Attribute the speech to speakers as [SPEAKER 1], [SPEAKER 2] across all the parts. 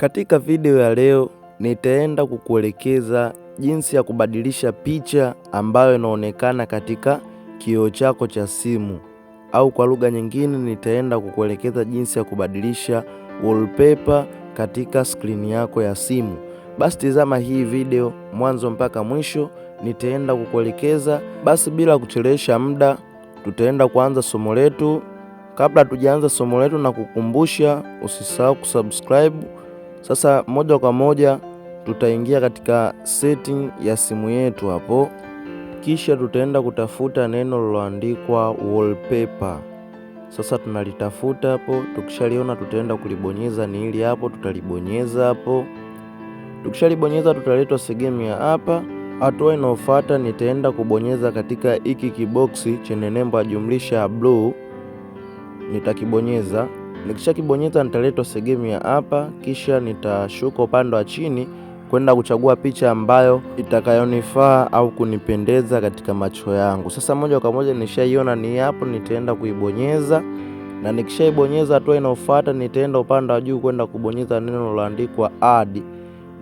[SPEAKER 1] Katika video ya leo nitaenda kukuelekeza jinsi ya kubadilisha picha ambayo inaonekana katika kioo chako cha simu, au kwa lugha nyingine nitaenda kukuelekeza jinsi ya kubadilisha wallpaper katika skrini yako ya simu. Basi tazama hii video mwanzo mpaka mwisho, nitaenda kukuelekeza. Basi bila kuchelewesha muda, tutaenda kuanza somo letu. Kabla tujaanza somo letu, na kukumbusha usisahau kusubscribe. Sasa moja kwa moja tutaingia katika setting ya simu yetu hapo, kisha tutaenda kutafuta neno lililoandikwa wallpaper. Sasa tunalitafuta hapo, tukishaliona tutaenda kulibonyeza, ni hili hapo, tutalibonyeza hapo. Tukishalibonyeza tutaletwa sehemu ya hapa. Hatua inayofuata nitaenda kubonyeza katika hiki kiboksi chenye nembo ya jumlisha ya blue, nitakibonyeza. Nikishakibonyeza nitaletwa sehemu ya hapa, kisha nitashuka upande wa chini kwenda kuchagua picha ambayo itakayonifaa au kunipendeza katika macho yangu. Sasa moja kwa moja nishaiona ni hapo, nitaenda kuibonyeza, na nikishaibonyeza hatua inayofuata nitaenda upande wa juu kwenda kubonyeza neno lililoandikwa add.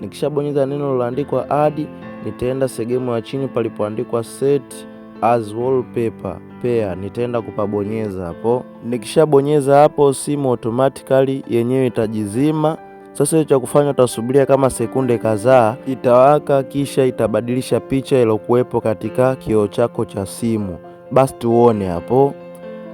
[SPEAKER 1] Nikishabonyeza neno lililoandikwa add, nitaenda sehemu ya chini palipoandikwa set as wallpaper pair, nitaenda kupabonyeza hapo. Nikishabonyeza hapo, simu automatically yenyewe itajizima. Sasa cha kufanya utasubiria kama sekunde kadhaa, itawaka kisha itabadilisha picha iliyokuwepo katika kioo chako cha simu. Basi tuone hapo.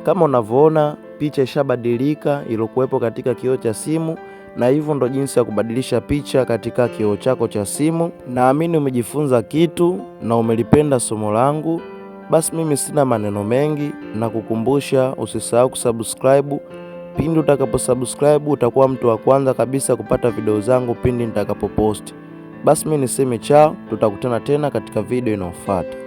[SPEAKER 1] Kama unavyoona picha ishabadilika iliyokuwepo katika kioo cha simu, na hivyo ndo jinsi ya kubadilisha picha katika kioo chako cha simu. Naamini umejifunza kitu na umelipenda somo langu. Basi mimi sina maneno mengi, na kukumbusha usisahau kusubscribe. Pindi utakaposubscribe utakuwa mtu wa kwanza kabisa kupata video zangu pindi nitakapopost. Basi mimi niseme chao, tutakutana tena katika video inayofuata.